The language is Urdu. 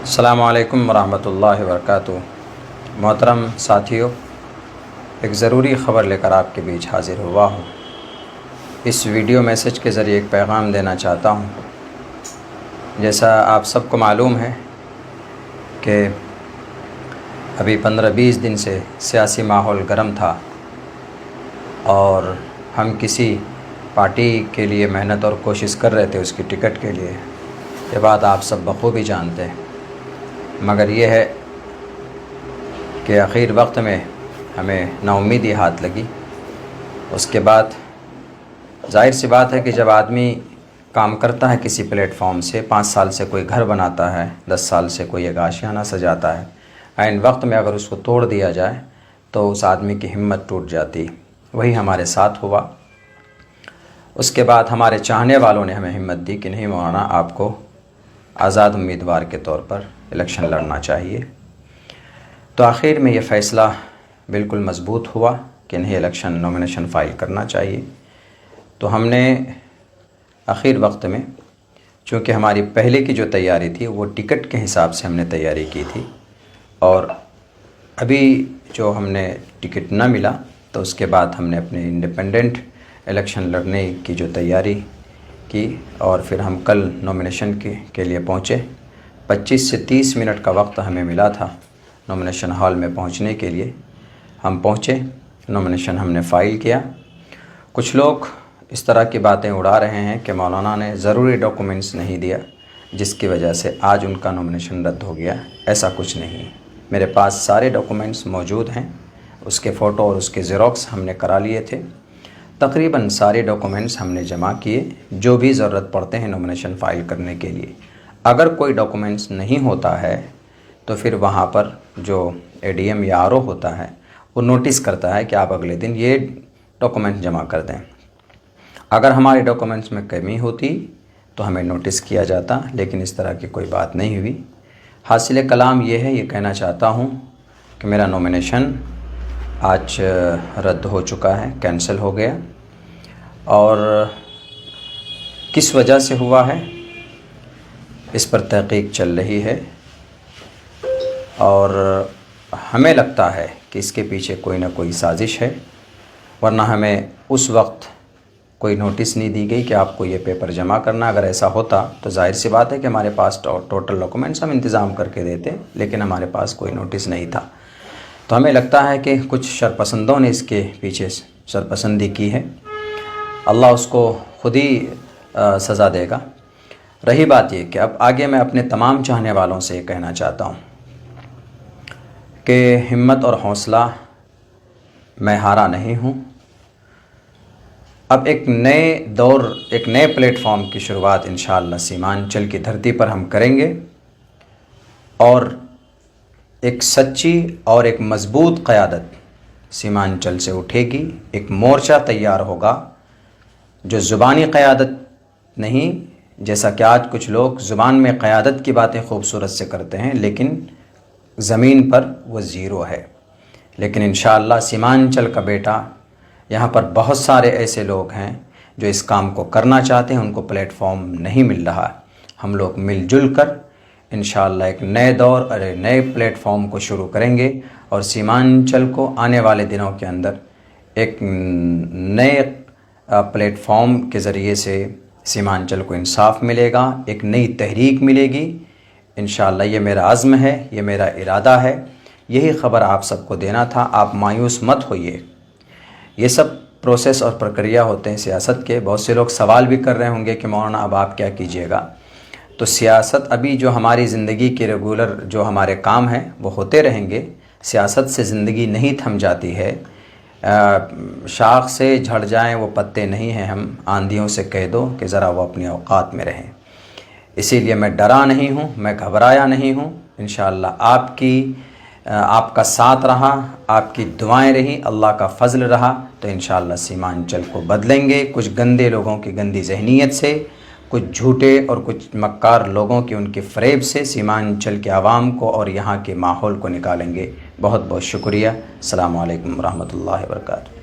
السلام علیکم ورحمۃ اللہ وبرکاتہ۔ محترم ساتھیوں، ایک ضروری خبر لے کر آپ کے بیچ حاضر ہوا ہوں۔ اس ویڈیو میسج کے ذریعے ایک پیغام دینا چاہتا ہوں۔ جیسا آپ سب کو معلوم ہے کہ ابھی 15-20 دن سے سیاسی ماحول گرم تھا اور ہم کسی پارٹی کے لیے محنت اور کوشش کر رہے تھے اس کی ٹکٹ کے لیے۔ یہ بات آپ سب بخوبی جانتے ہیں، مگر یہ ہے کہ آخر وقت میں ہمیں نا امیدی ہاتھ لگی۔ اس کے بعد ظاہر سی بات ہے کہ جب آدمی کام کرتا ہے کسی پلیٹ فارم سے، 5 سال سے کوئی گھر بناتا ہے، 10 سال سے کوئی ایک آشیانہ سجاتا ہے، عین وقت میں اگر اس کو توڑ دیا جائے تو اس آدمی کی ہمت ٹوٹ جاتی۔ وہی ہمارے ساتھ ہوا۔ اس کے بعد ہمارے چاہنے والوں نے ہمیں ہمت دی کہ نہیں مولانا، آپ کو آزاد امیدوار کے طور پر الیکشن لڑنا چاہیے۔ تو آخر میں یہ فیصلہ بالکل مضبوط ہوا کہ نہیں، الیکشن نومینیشن فائل کرنا چاہیے۔ تو ہم نے آخر وقت میں، چونکہ ہماری پہلے کی جو تیاری تھی وہ ٹکٹ کے حساب سے ہم نے تیاری کی تھی، اور ابھی جو ہم نے ٹکٹ نہ ملا تو اس کے بعد ہم نے اپنے انڈیپینڈنٹ الیکشن لڑنے کی جو تیاری کی، اور پھر ہم کل نومینیشن کے لیے پہنچے۔ 25 سے 30 منٹ کا وقت ہمیں ملا تھا نومینیشن ہال میں پہنچنے کے لیے۔ ہم پہنچے، نومینیشن ہم نے فائل کیا۔ کچھ لوگ اس طرح کی باتیں اڑا رہے ہیں کہ مولانا نے ضروری ڈاکومنٹس نہیں دیا جس کی وجہ سے آج ان کا نومینیشن رد ہو گیا۔ ایسا کچھ نہیں، میرے پاس سارے ڈاکومنٹس موجود ہیں۔ اس کے فوٹو اور اس کے زیروکس ہم نے کرا لیے تھے۔ تقریباً سارے ڈاکومنٹس ہم نے جمع کیے جو بھی ضرورت پڑتے ہیں نومینیشن فائل کرنے کے لیے۔ اگر کوئی ڈاکومنٹس نہیں ہوتا ہے تو پھر وہاں پر جو اے ڈی ایم یا آر او ہوتا ہے وہ نوٹس کرتا ہے کہ آپ اگلے دن یہ ڈاکومنٹ جمع کر دیں۔ اگر ہمارے ڈاکومنٹس میں کمی ہوتی تو ہمیں نوٹس کیا جاتا، لیکن اس طرح کی کوئی بات نہیں ہوئی۔ حاصل کلام یہ ہے، یہ کہنا چاہتا ہوں کہ میرا نومینیشن آج رد ہو چکا ہے، کینسل ہو گیا، اور کس وجہ سے ہوا ہے اس پر تحقیق چل رہی ہے، اور ہمیں لگتا ہے کہ اس کے پیچھے کوئی نہ کوئی سازش ہے، ورنہ ہمیں اس وقت کوئی نوٹس نہیں دی گئی کہ آپ کو یہ پیپر جمع کرنا۔ اگر ایسا ہوتا تو ظاہر سی بات ہے کہ ہمارے پاس ٹوٹل ڈاکومنٹس ہم انتظام کر کے دیتے، لیکن ہمارے پاس کوئی نوٹس نہیں تھا۔ تو ہمیں لگتا ہے کہ کچھ شرپسندوں نے اس کے پیچھے شرپسندی کی ہے۔ اللہ اس کو خود ہی سزا دے گا۔ رہی بات یہ کہ اب آگے میں اپنے تمام چاہنے والوں سے یہ کہنا چاہتا ہوں کہ ہمت اور حوصلہ میں ہارا نہیں ہوں۔ اب ایک نئے دور، ایک نئے پلیٹ فارم کی شروعات انشاءاللہ سیمانچل کی دھرتی پر ہم کریں گے، اور ایک سچی اور ایک مضبوط قیادت سیمانچل سے اٹھے گی۔ ایک مورچہ تیار ہوگا جو زبانی قیادت نہیں، جیسا کہ آج کچھ لوگ زبان میں قیادت کی باتیں خوبصورت سے کرتے ہیں لیکن زمین پر وہ زیرو ہے۔ لیکن انشاءاللہ سیمانچل کا بیٹا، یہاں پر بہت سارے ایسے لوگ ہیں جو اس کام کو کرنا چاہتے ہیں، ان کو پلیٹ فارم نہیں مل رہا۔ ہم لوگ مل جل کر انشاءاللہ ایک نئے دور اور ایک نئے پلیٹ فارم کو شروع کریں گے، اور سیمانچل کو آنے والے دنوں کے اندر ایک نئے پلیٹ فارم کے ذریعے سے سیمانچل کو انصاف ملے گا، ایک نئی تحریک ملے گی۔ انشاءاللہ یہ میرا عزم ہے، یہ میرا ارادہ ہے۔ یہی خبر آپ سب کو دینا تھا۔ آپ مایوس مت ہوئیے، یہ سب پروسیس اور پرکریا ہوتے ہیں سیاست کے۔ بہت سے لوگ سوال بھی کر رہے ہوں گے کہ مولانا اب آپ کیا کیجیے گا؟ تو سیاست ابھی جو ہماری زندگی کے ریگولر جو ہمارے کام ہیں وہ ہوتے رہیں گے۔ سیاست سے زندگی نہیں تھم جاتی ہے۔ شاخ سے جھڑ جائیں وہ پتے نہیں ہیں، ہم آندھیوں سے کہہ دو کہ ذرا وہ اپنی اوقات میں رہیں۔ اسی لیے میں ڈرا نہیں ہوں، میں گھبرایا نہیں ہوں۔ انشاءاللہ آپ کا ساتھ رہا، آپ کی دعائیں رہیں، اللہ کا فضل رہا تو انشاءاللہ سیمانچل کو بدلیں گے۔ کچھ گندے لوگوں کی گندی ذہنیت سے، کچھ جھوٹے اور کچھ مکار لوگوں کی ان کے فریب سے سیمانچل کے عوام کو اور یہاں کے ماحول کو نکالیں گے۔ بہت بہت شکریہ۔ السلام علیکم ورحمۃ اللہ وبرکاتہ۔